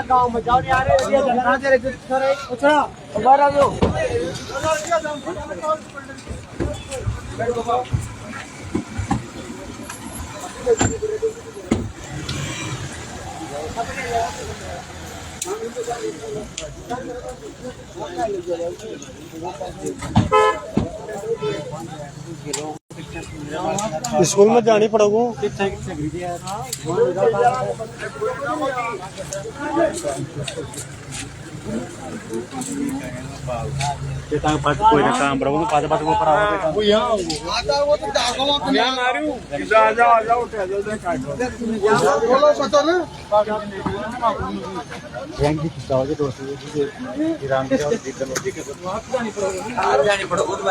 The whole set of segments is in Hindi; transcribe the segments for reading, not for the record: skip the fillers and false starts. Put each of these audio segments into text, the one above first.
गाँव में जाओ नहीं आ रहे बाहर आ जाओ। स्कूल में जानी पड़ोगो कोई ना काम बरोगे पास पास वो पड़ा वो यहां आता वो तो जागो यहां मारू जा जा जा उठे जल्दी काट बोलो पता ना रैंक की खिंचाओगे दोस्त ईरान के और जीतन होगी के वहां जानी पड़ोगे तो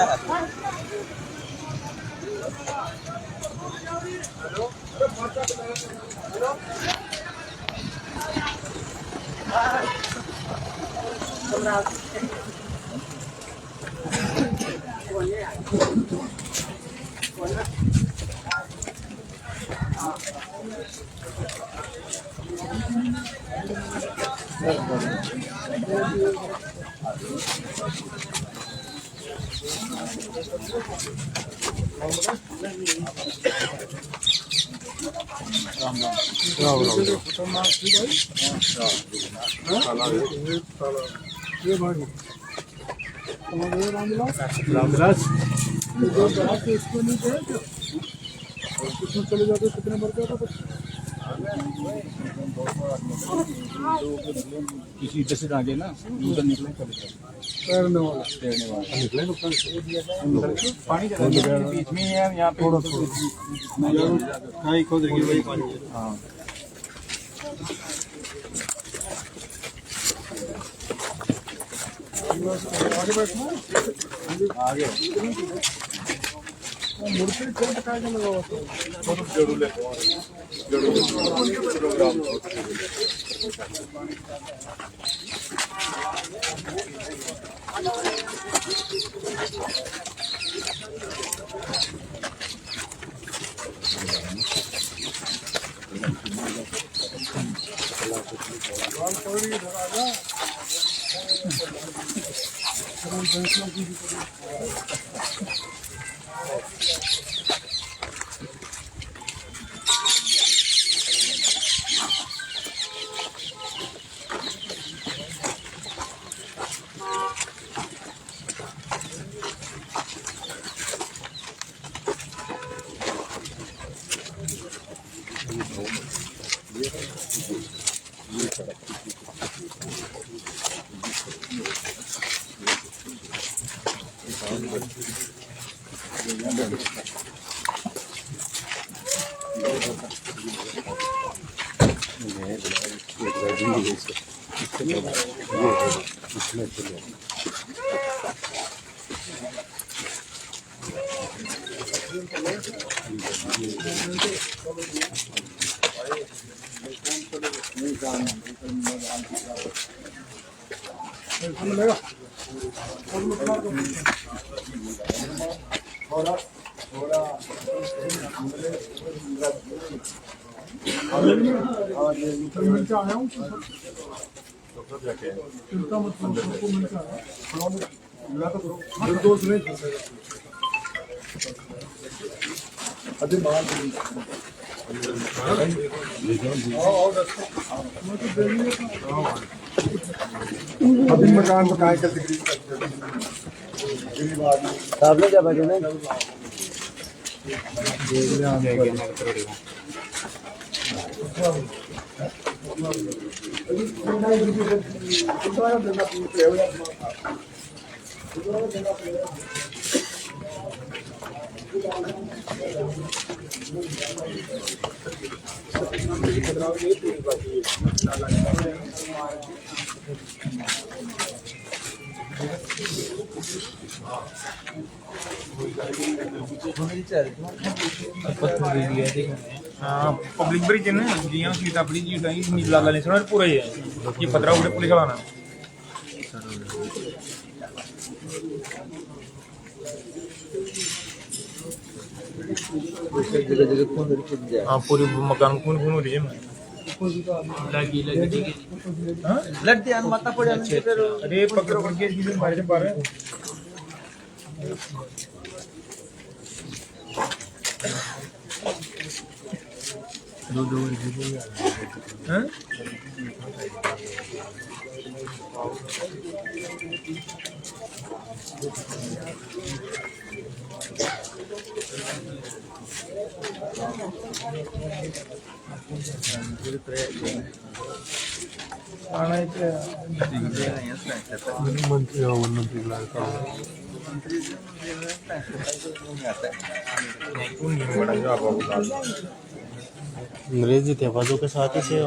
रामविलास इसको नहीं थे कितने चले जाते कितने मर गया था किसी इधर से आगे ना उधर निकले तैरने वाला निकले पानी बीच में है यहाँ पे थोड़ा खोद रही वही पानी। हाँ आगे बैठना आगे मूर्ति चोट का लगा हुआ तो जरूर ले प्रोग्राम अभी मकान मकान का सामने क्या बजे ना हाँ पब्लिक ब्रिज है ना जियां सीता ब्रिज नीला लाला नहीं सुना पूरा ही है ये 15 पुलिस वाला ना हाँ पूरी मकान कौन कौन हो रही है लगी लग दिया माता पड़े अरे पकड़ पकड़ के इसमें बाहर से बाहर दो हैं अंग्रेजी थे बाजू के साथ ही से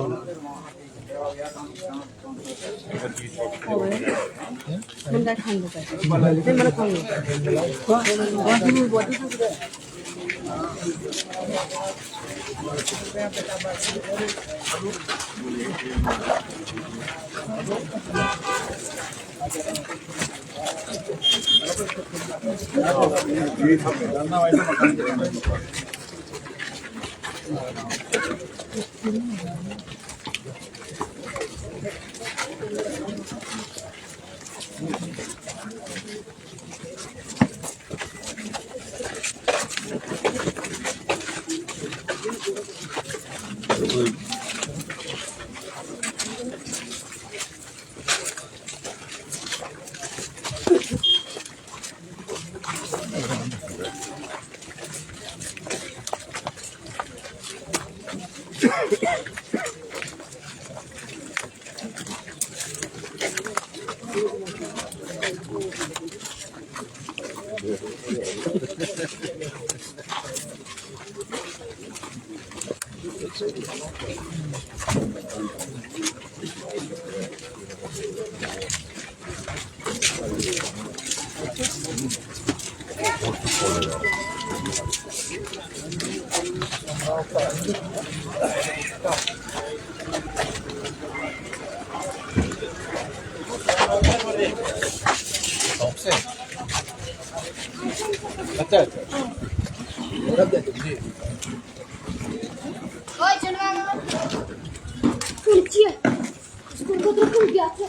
अच्छा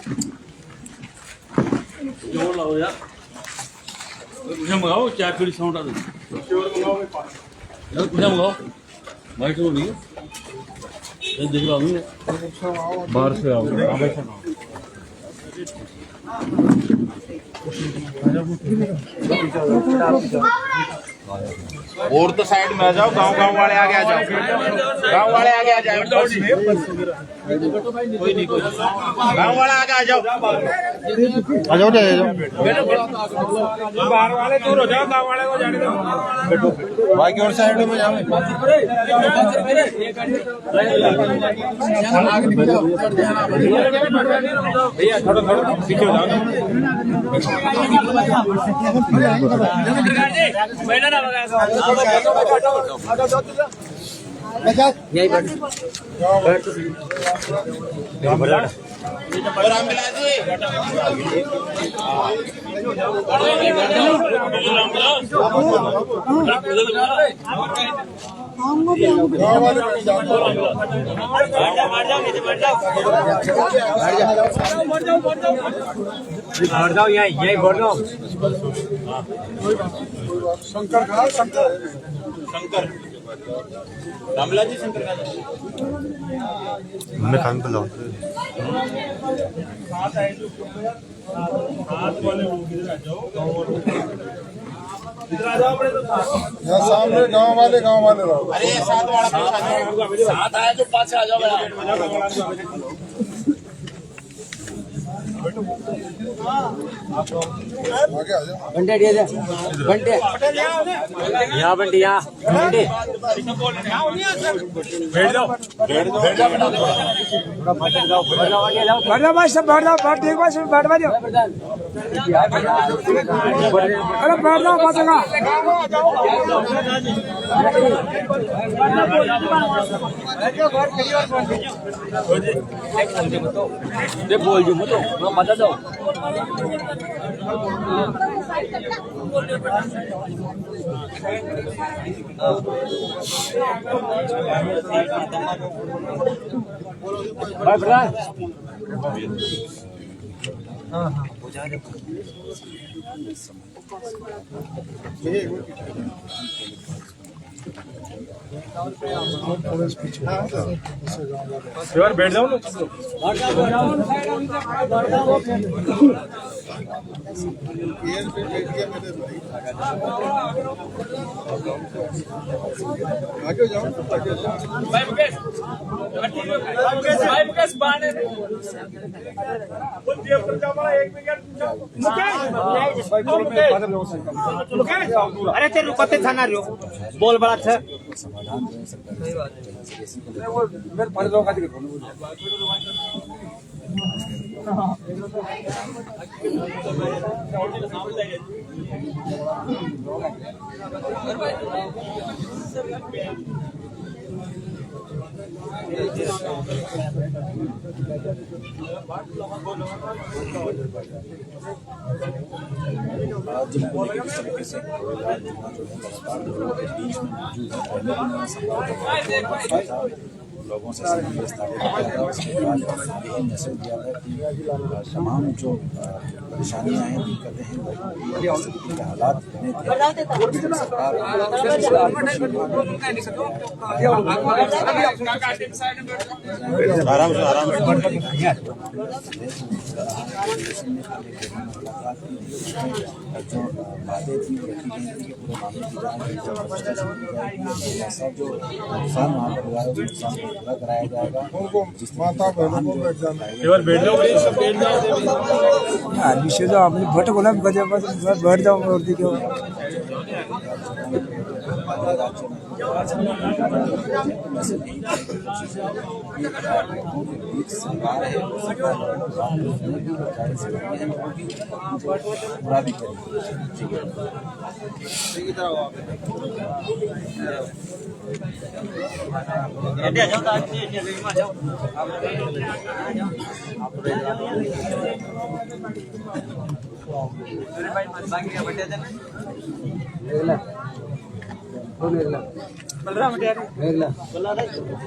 जोर लाओ यार मुझे मंगाओ चाय पीली साउंड आ दो मुझे मंगाओ भाई तो नहीं ये देख रहा हूँ बाहर से आओ और तो साइड में आ जाओ गांव वाले आगे आ जाओ गांव वाले आगे आ जाओ कोई नहीं गांव वाला आगे आ जाओ बाहर वाले दूर हो जाओ गांव वाले को जाने दो बाकी और साइड में जाओ भैया थोड़ा पीछे हो जाओ यही बैठ बढ़ जाओ यही बढ़ जाओ शंकर शंकर रामला जी शंकर मैं खान पे लाऊं इधर आ जाओ अपने तो यहाँ सामने गांव वाले रहो अरे साथ वाला साथ आया तो पास आ जाओ बंटे बंटे यहाँ बंटे यहाँ बंटे बैठ जाओ भाई सब बैठ जाओ बैठ ठीक भाई सब बैठ जाओ अरे बैठ जाओ बचेगा बोल जो मत मजा जाओ। हाँ हाँ बैठ जाओ आगे जाओ अरे तेरे रुकते थाना रहो बोल बड़ा था लोगों से मैसेज दिया था कि तमाम जो परेशानियां हैं दिक्कतें हैं के हालात बने थे सरकार आराम से जो बातें थी रखी गई थी पूरे मामले की जांच सब जो नुकसान वहाँ पर हुआ है उस नुकसान को पूरा कराया जाएगा। जिस माता बहनों को बैठ जाओ विषय जो आपने भट्ट बोला बैठ जाओ और क्यों सरकार है पूरा भी करें।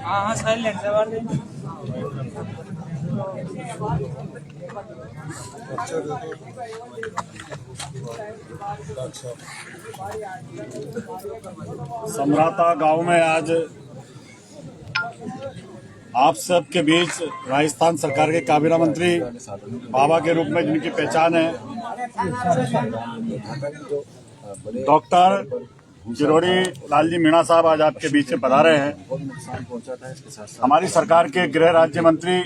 हाँ साइलेंट से समराता गांव में आज आप सब के बीच राजस्थान सरकार के काबीना मंत्री बाबा के रूप में जिनकी पहचान है डॉक्टर चिरोड़ी लालजी मीणा साहब आज आपके बीच में पधारे हैं। हमारी सरकार के गृह राज्य मंत्री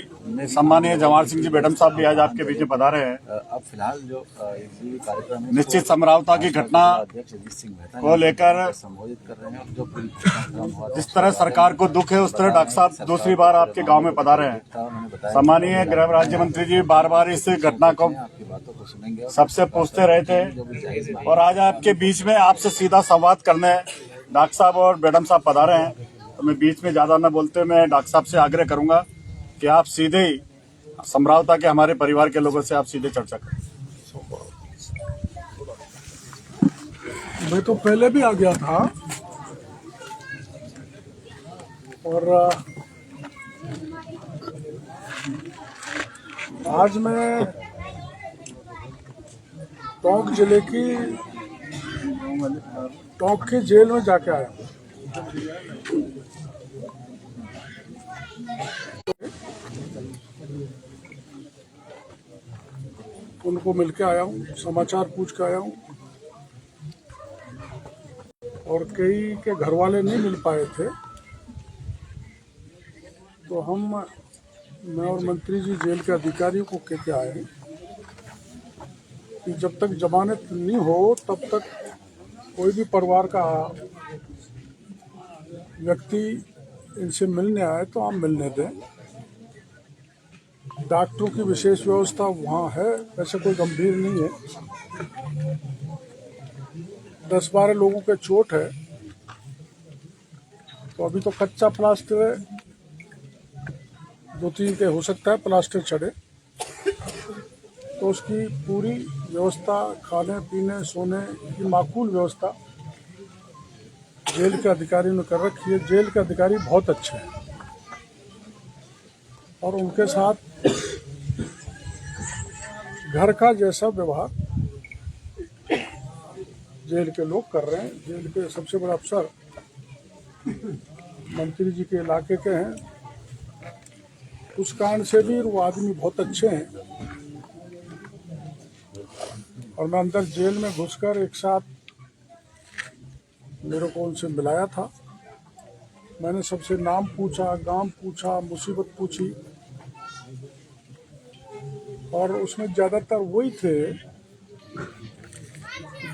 सम्मानीय जवाहर सिंह जी बेडम साहब भी आज आपके बीच में पधारे हैं। अब फिलहाल जो कार्यक्रम निश्चित समरावता की घटना को लेकर संबोधित कर रहे हैं जो जिस तरह सरकार को दुख है उस तरह डॉक्टर साहब दूसरी बार आपके गांव में पधारे हैं। सम्मानीय गृह राज्य मंत्री जी बार बार इस घटना को सबसे पूछते रहे थे और आज आपके बीच में आपसे सीधा संवाद करने डॉक्टर साहब और बेडम साहब पधारे हैं। तो मैं बीच में ज्यादा न बोलते मैं डॉक्टर साहब से आग्रह करूंगा कि आप सीधे ही समरावता के हमारे परिवार के लोगों से आप सीधे चर्चा करें। मैं तो पहले भी आ गया था और आज मैं टोंक जिले की टोंक की जेल में जाके आया हूँ। उनको मिलके आया हूँ, समाचार पूछ के आया हूँ और कई के घर वाले नहीं मिल पाए थे तो मैं और मंत्री जी जेल के अधिकारियों को कह के आए कि जब तक जमानत नहीं हो तब तक कोई भी परिवार का व्यक्ति इनसे मिलने आए तो आप मिलने दें। डॉक्टरों की विशेष व्यवस्था वहाँ है, वैसे कोई गंभीर नहीं है। 10-12 लोगों के चोट है तो अभी तो कच्चा प्लास्टर है, 2-3 के हो सकता है प्लास्टर चढ़े तो उसकी पूरी व्यवस्था, खाने पीने सोने की माकूल व्यवस्था जेल के अधिकारी ने कर रखी है। जेल के अधिकारी बहुत अच्छे हैं और उनके साथ घर का जैसा व्यवहार जेल के लोग कर रहे हैं। जेल के सबसे बड़ा अफसर मंत्री जी के इलाके के हैं, उस कारण से भी वो आदमी बहुत अच्छे हैं। और मैं अंदर जेल में घुसकर एक साथ मेरे को उनसे मिलाया था। मैंने सबसे नाम पूछा, गांव पूछा, मुसीबत पूछी और उसमें ज़्यादातर वही थे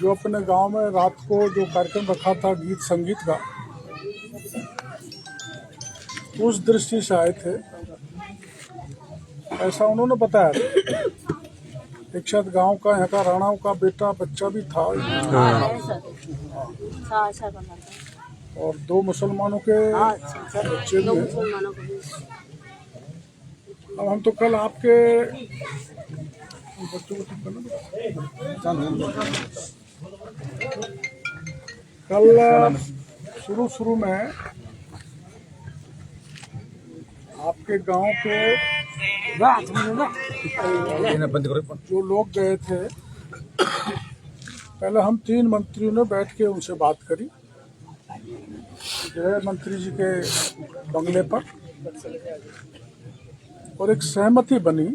जो अपने गांव में रात को जो कार्यक्रम रखा था गीत संगीत का, उस दृष्टि से आए थे, ऐसा उन्होंने बताया। एक शायद गांव का, यहाँ का राणाओं का बेटा बच्चा भी था और 2 मुसलमानों के बच्चे भी हैं। अब हम तो कल आपके बच्चों को ठीक करना, कल शुरू में आपके गांव के जो लोग गए थे, पहले हम 3 मंत्रियों ने बैठ के उनसे बात करी गृह मंत्री जी के बंगले पर और एक सहमति बनी।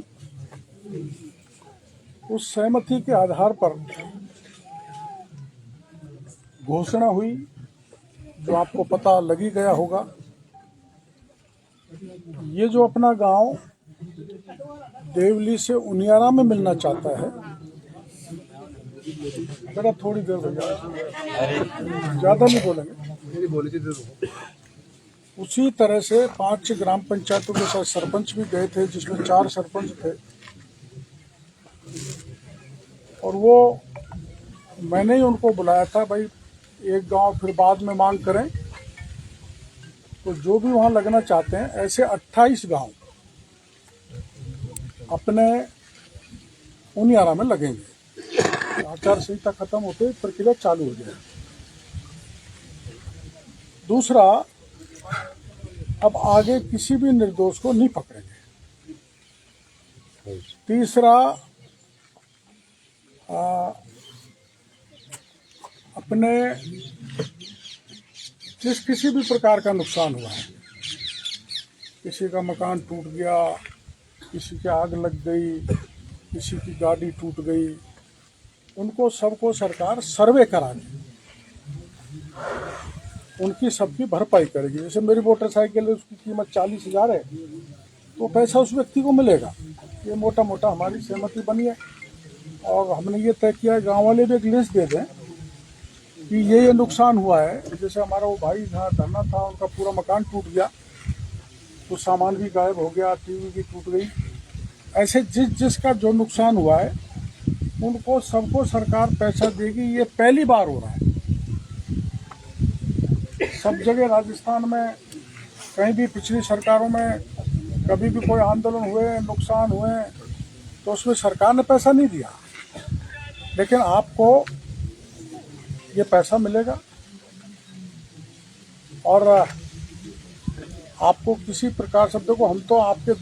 उस सहमति के आधार पर घोषणा हुई, जो आपको पता लगी गया होगा। ये जो अपना गांव देवली से उनियारा में मिलना चाहता है, जरा थोड़ी देर हो जाए, ज्यादा नहीं बोलेंगे। उसी तरह से 5 ग्राम पंचायतों के साथ सरपंच भी गए थे, जिसमें 4 सरपंच थे और वो मैंने ही उनको बुलाया था, भाई एक गांव फिर बाद में मांग करें। तो जो भी वहां लगना चाहते हैं, ऐसे 28 गांव अपने उनियारा में लगेंगे। आचार संहिता खत्म होते प्रक्रिया चालू हो जाए। दूसरा, अब आगे किसी भी निर्दोष को नहीं पकड़ेंगे। तीसरा, अपने किसी भी प्रकार का नुकसान हुआ है, किसी का मकान टूट गया, किसी की आग लग गई, किसी की गाड़ी टूट गई, उनको सबको सरकार सर्वे कराएगी, उनकी सबकी भरपाई करेगी। जैसे मेरी मोटरसाइकिल है, उसकी कीमत 40,000 है, तो पैसा उस व्यक्ति को मिलेगा। ये मोटा मोटा हमारी सहमति बनी है और हमने ये तय किया है, गाँव वाले भी एक लिस्ट दे दें कि ये नुकसान हुआ है। जैसे हमारा वो भाई था धरना था, उनका पूरा मकान टूट गया, कुछ सामान भी गायब हो गया, टीवी भी टूट गई। ऐसे जिसका जो नुकसान हुआ है उनको सबको सरकार पैसा देगी। ये पहली बार हो रहा है। सब जगह राजस्थान में कहीं भी पिछली सरकारों में कभी भी कोई आंदोलन हुए, नुकसान हुए, तो उसमें सरकार ने पैसा नहीं दिया, लेकिन आपको ये पैसा मिलेगा और आपको किसी प्रकार से, देखो हम तो आपके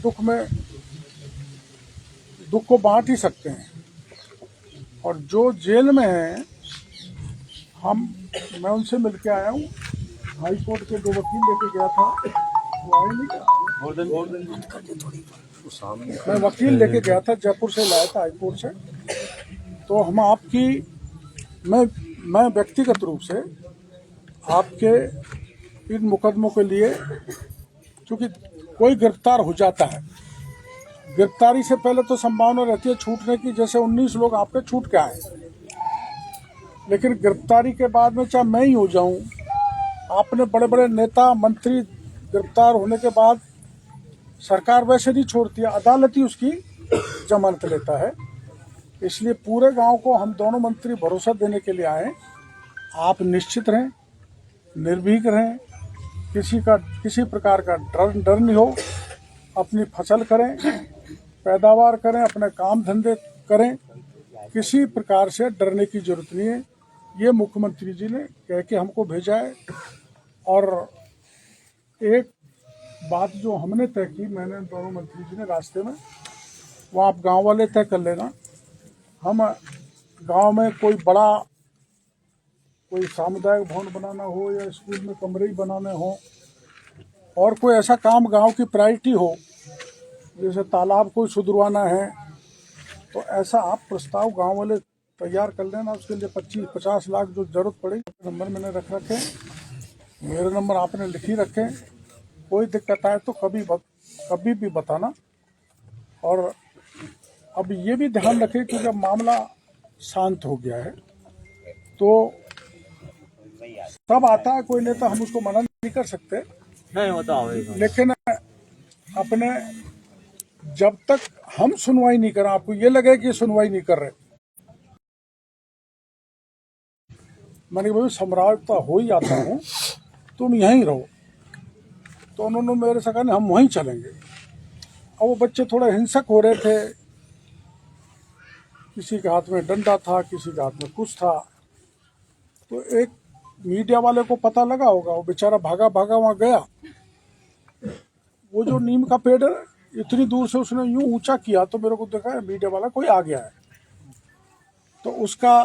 दुख को बांट ही सकते हैं। और जो जेल में हैं, मैं उनसे मिलके आया हूँ। हाई कोर्ट के 2 वकील लेके गया था, वो आए नहीं। मैं वकील लेके गया था, जयपुर से लाया था हाई कोर्ट से। तो हम आपकी, मैं व्यक्तिगत रूप से आपके इन मुकदमों के लिए, क्योंकि कोई गिरफ्तार हो जाता है, गिरफ्तारी से पहले तो संभावना रहती है छूटने की, जैसे 19 लोग आपके छूट के आए, लेकिन गिरफ्तारी के बाद में चाहे मैं ही हो जाऊं, आपने बड़े बड़े नेता मंत्री गिरफ्तार होने के बाद सरकार वैसे नहीं छोड़ती है, अदालत ही उसकी जमानत लेता है। इसलिए पूरे गांव को हम दोनों मंत्री भरोसा देने के लिए आए। आप निश्चित रहें, निर्भीक रहें, किसी प्रकार का डर नहीं हो। अपनी फसल करें, पैदावार करें, अपने काम धंधे करें, किसी प्रकार से डरने की जरूरत नहीं है। ये मुख्यमंत्री जी ने कह के हमको भेजा है। और एक बात जो हमने तय की, मैंने दोनों मंत्री जी ने रास्ते में, वो आप गांव वाले तय कर लेना। हम गांव में कोई सामुदायिक भवन बनाना हो या स्कूल में कमरे ही बनाने हो और कोई ऐसा काम गांव की प्रायोरिटी हो, जैसे तालाब को सुधरवाना है, तो ऐसा आप प्रस्ताव गांव वाले तैयार कर लेना। उसके लिए 25-50 लाख जो जरूरत पड़ेगी, नंबर मैंने रख रखे, मेरे नंबर आपने लिख ही रखे। कोई दिक्कत आए तो कभी भी बताना। और अब ये भी ध्यान रखें कि जब मामला शांत हो गया है तो सब आता है कोई नेता, हम उसको मना नहीं कर सकते, नहीं होता लेकिन अपने जब तक हम सुनवाई नहीं करें, आपको ये लगे कि सुनवाई नहीं कर रहे, मैंने भाई सम्राटता हो ही आता हूँ, तुम यहीं रहो। तो उन्होंने मेरे से कहा हम वहीं चलेंगे। और वो बच्चे थोड़ा हिंसक हो रहे थे, किसी के हाथ में डंडा था, किसी के हाथ में कुछ था। तो एक मीडिया वाले को पता लगा होगा, वो बेचारा भागा वहां गया। वो जो नीम का पेड़ है, इतनी दूर से उसने यूं ऊंचा किया तो मेरे को देखा मीडिया वाला कोई आ गया है। तो उसका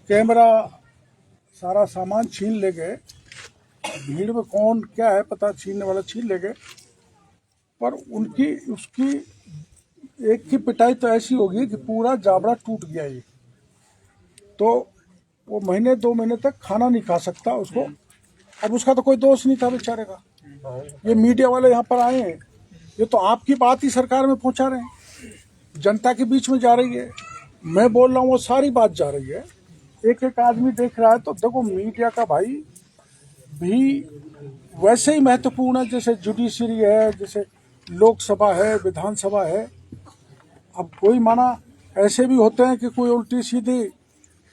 कैमरा सारा सामान छीन ले गए। भीड़ में कौन क्या है पता, छीनने वाला छीन ले गए। पर उसकी एक की पिटाई तो ऐसी होगी कि पूरा जाबड़ा टूट गया। ये तो वो 1-2 महीने तक खाना नहीं खा सकता उसको। अब उसका तो कोई दोष नहीं था बेचारे का। ये मीडिया वाले यहाँ पर आए हैं, ये तो आपकी बात ही सरकार में पहुंचा रहे हैं, जनता के बीच में जा रही है। मैं बोल रहा हूँ वो सारी बात जा रही है, एक आदमी देख रहा है। तो देखो मीडिया का भाई भी वैसे ही महत्वपूर्ण है जैसे जुडिशरी है, जैसे लोकसभा है, विधानसभा है। अब कोई माना ऐसे भी होते हैं कि कोई उल्टी सीधी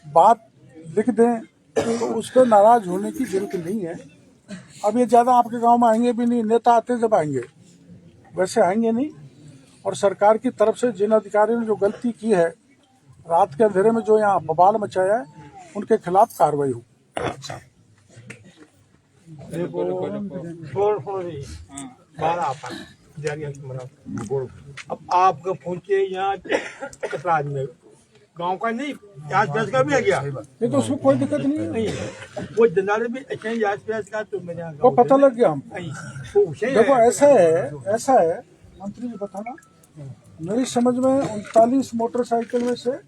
बात लिख दें, तो उस पर नाराज होने की जरूरत नहीं है। अब ये ज़्यादा आपके गांव में आएंगे भी नहीं, नेता आते जब आएंगे, वैसे आएंगे नहीं। और सरकार की तरफ से जिन अधिकारियों ने जो गलती की है, रात के अंधेरे में जो यहाँ बवाल मचाया है, उनके खिलाफ कार्रवाई हो। अब आपका पहुंचे यहाँ कतराज में, गांव का नहीं, आज 10 का भी आ गया। नहीं तो उसमें कोई दिक्कत नहीं है, वो जनारे भी अच्छे आस-पास का तो मैंने वो पता लग गया हम। देखो ऐसा है मंत्री जी बताना, मेरी समझ में 39 मोटरसाइकिल में से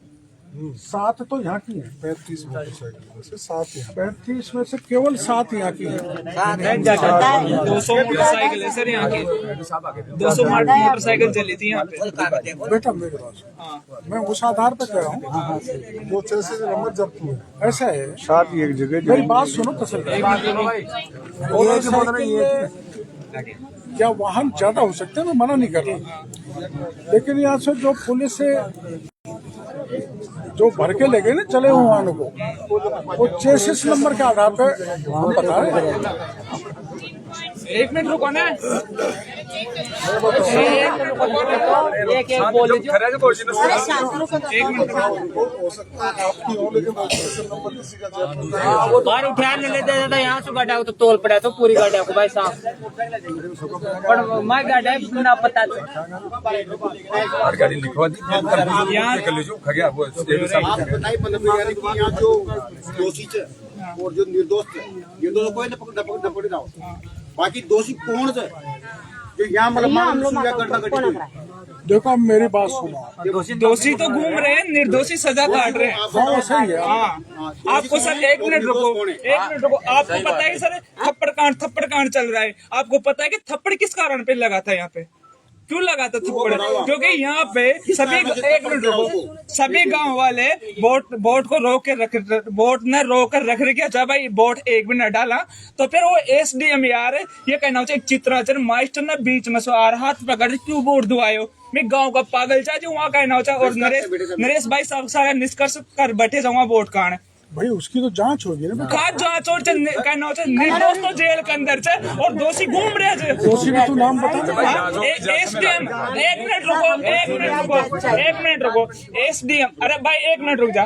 7 तो यहाँ की है। 35 मोटरसाइकिल में से 7 यहाँ, 35 में से केवल 7 यहाँ की है। 200 मोटरसाइकिल है सर यहाँ की, 200 मोटरसाइकिल चली थी यहाँ पे। बेटा मेरे पास मैं उस आधार पर कह रहा हूँ, वो नंबर जब्त हुए। ऐसा है 7 एक जगह। मेरी बात सुनो तसल्ली, क्या वाहन ज्यादा हो सकते हैं, मैं मना नहीं कर रहा, लेकिन यहाँ से जो पुलिस से जो भर के ले गए ना चले हुए वाहनों को, वो चेसिस नंबर के आधार पर हम बता रहे हैं। एक मिनट रुको ना, बाहर उठा नहीं लेते थे, यहाँ से गाड़ा तो तोल पड़ा तो पूरी गाड़ा को भाई साहब, पर मैं गाड़ा ना पता गाड़ी लिखवा दी कर लीजिए खगया वो आप बताइए, मतलब यहाँ जो दोषी है और जो निर्दोष है, ये दोनों कोई न पकड़े जाओ, बाकी दोषी कौन है जो यहाँ मतलब देखो अब मेरी बात सुनो, दोषी तो घूम रहे हैं, निर्दोषी सजा काट रहे हैं। हाँ सही है। आपको सर एक मिनट रुको, आपको पता है सर थप्पड़ कांड चल रहा है, आपको पता है कि थप्पड़ किस कारण पे लगा था, यहाँ पे क्यों लगा था थप्पड़? क्योंकि यहाँ पे सभी गांव वाले बोट को रोक कर रख रखे। अच्छा भाई बोट एक भी न डाला तो फिर वो SDM यार ये कहना चाहिए चित्राचर मास्टर ने बीच में सो आ रहा हाथ पकड़ क्यों बोट दुआयो, मैं गांव का पागल चाहे वहाँ कहना चाहिए। और नरेश भाई साहब सारा निष्कर्ष कर बैठे जाऊंगा बोट कांड भाई उसकी तो जांच होगी ना बेटा। का जांच और निर्दोष तो जेल के अंदर से और दोषी घूम रहे थे। दोषी भी तू नाम बता। एसडीएम एक मिनट रुको एसडीएम, अरे भाई एक मिनट रुक जा।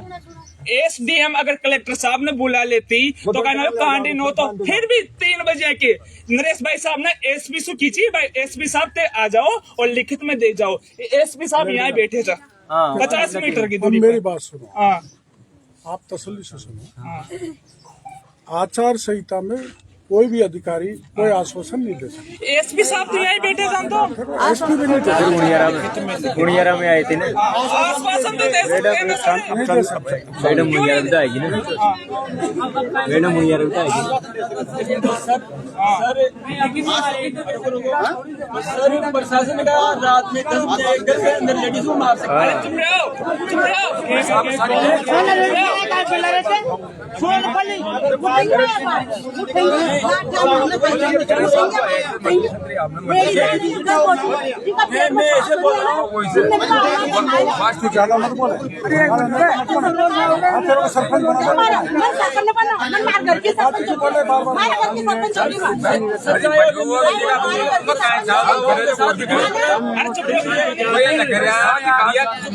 एसडीएम अगर कलेक्टर साहब ने बुला लेती तो कहना कांडी नो, तो फिर भी 3 बजे के नरेश भाई साहब ने एसपी से खींची, भाई एसपी साहब ते आ जाओ और लिखित में दे जाओ। एसपी साहब यहाँ बैठे थे 50 मीटर की दूरी। मेरी बात सुनो, हाँ आप तसल्ली से सुनो। आचार संहिता में कोई भी अधिकारी कोई आश्वासन नहीं दे सकता। एसपी साहब तो यही बैठे थे, हम तो एसपी भी नहीं दे सकता। गुड़ियारा में आए थे ना, आश्वासन तो दे सकते। नहीं दे सकता। मैडम मुनियारा भी तो आएगी ना, मैडम मुनियारा भी तो आएगी। सर प्रशासन ने कहा रात में 10 बजे घर के अंदर लेडीज को मार सकते हैं। चुप रहो, चुप मैं ऐसे बोल रहा हूँ ज्यादा मत बोले। तेरे को सरपंच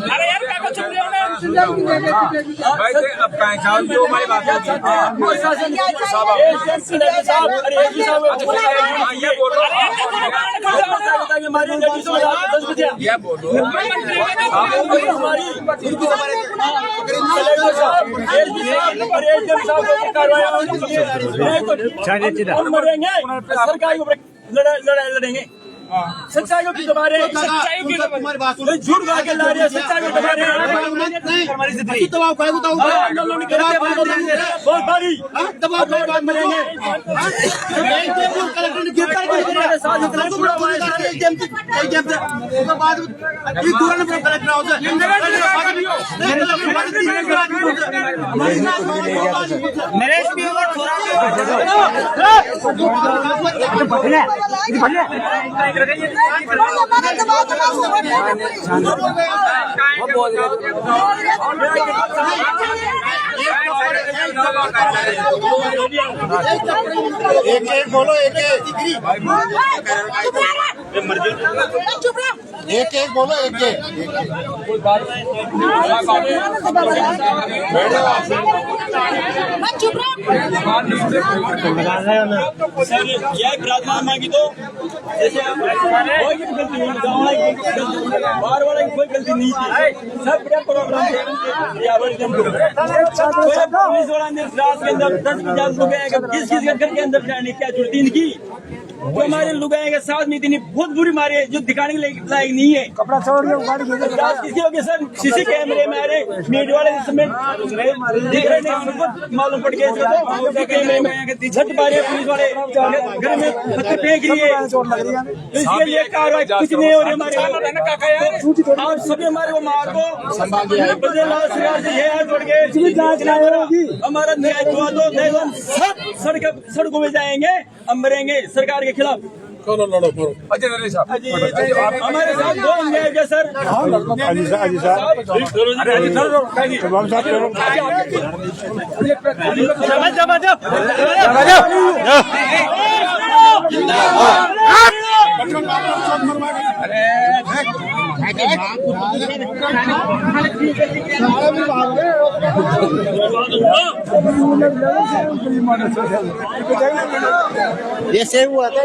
अरे यार काका चुप रहो ना। अब कहीं जो हमारी बात ये बोलो, हमारी लेडीज को रात में 10 बजे ये बोलो हम मरेंगे, सरकार को लड़ाई लड़ेंगे। सच्चाई को क्यों दबा रहे हैं? सच्चाई की तुम्हारी बात सुनो। झूठ गा के ला रहे हैं, सच्चाई को दबा रहे हैं। दबाव करेगा तो बहुत भारी दबाव करेगा मरेंगे। हमारे साथ इतना पूरा नरेश भी एक एक बोलो, एक एक बोलो, एक सर यह प्रार्थना मांगी तो जैसे कोई भी गलती नहीं, बार वाला की कोई गलती नहीं थी, सब बड़ा प्रोग्राम पुलिस वाला ने रात के अंदर 10-50 लोग आएगा, किस के घर के अंदर जाने क्या जरूरत इनकी? जो हमारे लोग आएंगे साथ में इतनी बहुत बुरी मारी है जो दिखाने के लायक नहीं है। कपड़ा छोड़ किसी हो गया सर, सीसी कैमरे में आ रहे मीडिया वाले दिख रहे नहीं, मालूम पड़ गया कैमरे में झट मारे पुलिस वाले घर में पत्थर फेंक रही है। इसके लिए कार्रवाई कुछ नहीं हो रही हमारे। आप सभी हमारे को मार दो, हमारा न्याय दो, सब सड़कों में जाएंगे, हम मरेंगे सरकार के खिलाफ। अजय नरेश साहब हमारे साथ 2 अन्याय है सर। जैसे हुआ था